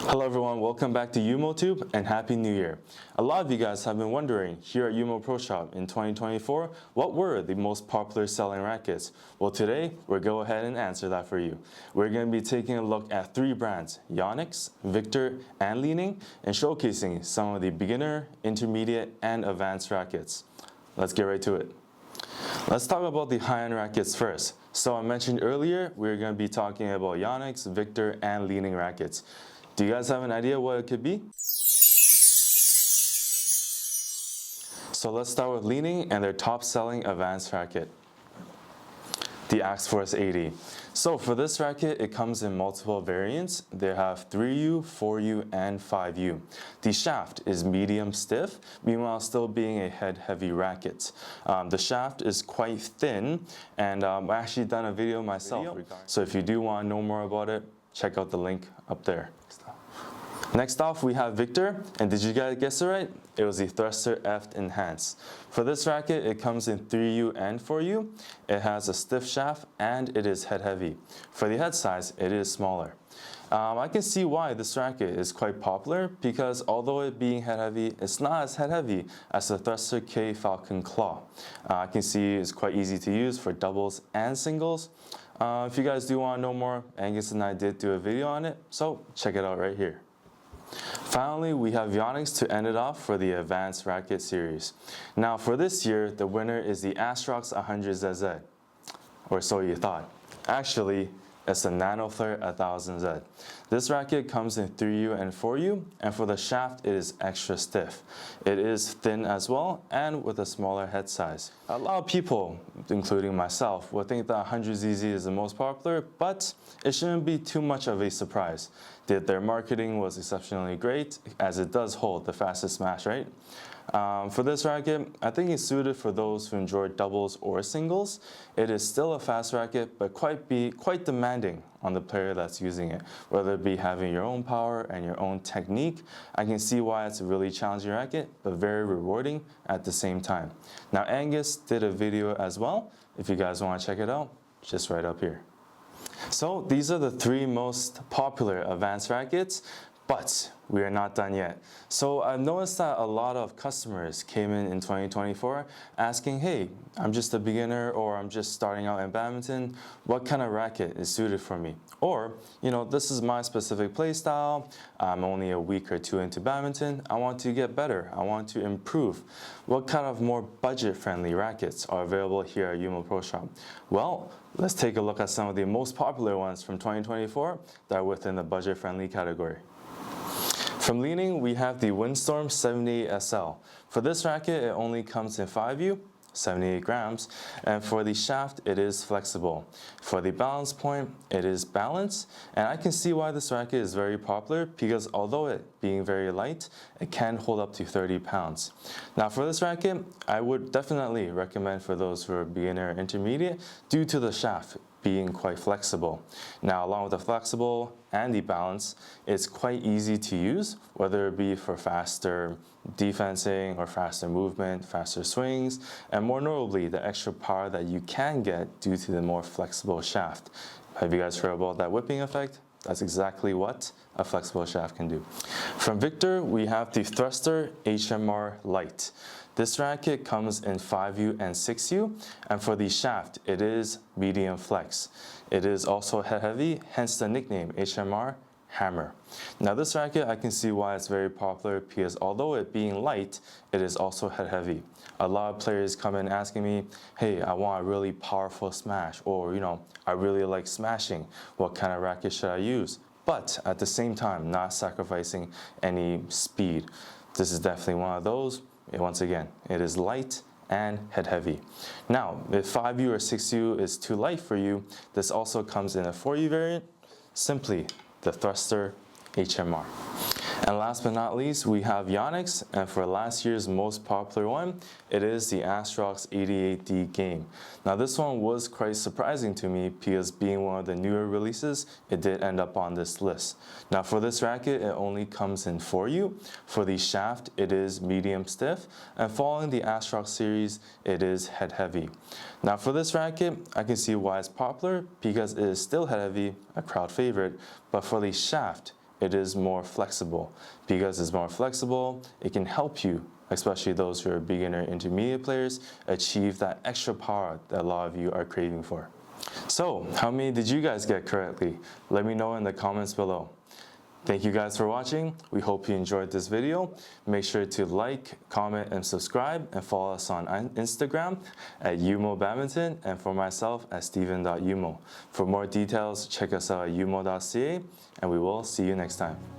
Hello everyone, welcome back to YumoTube and Happy New Year. A lot of you guys have been wondering here at YumoProshop in 2024, what were the most popular selling rackets? Well, today we'll go ahead and answer that for you. We're going to be taking a look at three brands, Yonex, Victor, and Li-Ning, and showcasing some of the beginner, intermediate, and advanced rackets. Let's get right to it. Let's talk about the high-end rackets first. So I mentioned earlier, we're going to be talking about Yonex, Victor, and Li-Ning rackets. Do you guys have an idea what it could be? So let's start with Li-Ning and their top-selling advanced racket, the Axe Force 80. So for this racket, it comes in multiple variants. They have 3U, 4U, and 5U. The shaft is medium stiff, meanwhile still being a head-heavy racket. The shaft is quite thin, and I actually done a video myself. So if you do want to know more about it, check out the link up there. Next off, we have Victor, and did you guys guess it right? It was the Thruster F Enhanced. For this racket, it comes in 3U and 4U. It has a stiff shaft, and it is head heavy. For the head size, it is smaller. I can see why this racket is quite popular, because although it being head heavy, it's not as head heavy as the Thruster K Falcon Claw. I can see it's quite easy to use for doubles and singles. If you guys do want to know more, Angus and I did do a video on it, so check it out right here. Finally, we have Yonex to end it off for the Advanced Racket series. Now for this year, the winner is the Astrox 100ZZ, or so you thought. Actually, it's the NanoFlare 1000Z. This racket comes in 3U and 4U, and for the shaft, it is extra stiff. It is thin as well, and with a smaller head size. A lot of people, including myself, would think that 100ZZ is the most popular, but it shouldn't be too much of a surprise. Their marketing was exceptionally great, as it does hold the fastest smash rate. For this racket, I think it's suited for those who enjoy doubles or singles. It is still a fast racket, but quite demanding on the player that's using it. Whether it be having your own power and your own technique, I can see why it's a really challenging racket, but very rewarding at the same time. Now Angus did a video as well. If you guys want to check it out, just right up here. So these are the three most popular advanced rackets, but we are not done yet. So I've noticed that a lot of customers came in 2024 asking, hey, I'm just a beginner, or I'm just starting out in badminton. What kind of racket is suited for me? Or, this is my specific play style. I'm only a week or two into badminton. I want to get better. I want to improve. What kind of more budget-friendly rackets are available here at YumoProshop? Well, let's take a look at some of the most popular ones from 2024 that are within the budget-friendly category. From Li-Ning, we have the Windstorm 78 SL. For this racket, it only comes in 5U, 78 grams, and for the shaft, it is flexible. For the balance point, it is balanced, and I can see why this racket is very popular, because although it being very light, it can hold up to 30 pounds. Now for this racket, I would definitely recommend for those who are beginner or intermediate, due to the shaft being quite flexible. Now along with the flexible and the balance, it's quite easy to use, whether it be for faster defensing or faster movement, faster swings, and more notably, the extra power that you can get due to the more flexible shaft. Have you guys heard about that whipping effect? That's exactly what a flexible shaft can do. From Victor, we have the Thruster HMR Lite. This racket comes in 5U and 6U, and for the shaft, it is medium flex. It is also head heavy, hence the nickname HMR Hammer. Now this racket, I can see why it's very popular, because although it being light, it is also head heavy. A lot of players come in asking me, hey, I want a really powerful smash, or I really like smashing. What kind of racket should I use? But at the same time, not sacrificing any speed. This is definitely one of those. Once again, it is light and head heavy. Now, if 5U or 6U is too light for you, this also comes in a 4U variant, simply the Thruster HMR. And last but not least, we have Yonex, and for last year's most popular one, it is the Astrox 88D Game. Now this one was quite surprising to me, because being one of the newer releases, it did end up on this list. Now for this racket, it only comes in 4U. For the shaft, it is medium stiff, and following the Astrox series, it is head heavy. Now for this racket, I can see why it's popular, because it is still head heavy, a crowd favorite, but for the shaft, it is more flexible. Because it's more flexible, it can help you, especially those who are beginner intermediate players, achieve that extra power that a lot of you are craving for. So, how many did you guys get correctly? Let me know in the comments below. Thank you guys for watching. We hope you enjoyed this video. Make sure to like, comment, and subscribe, and follow us on Instagram at YumoBadminton, and for myself at steven.yumo. For more details, check us out at yumo.ca, and we will see you next time.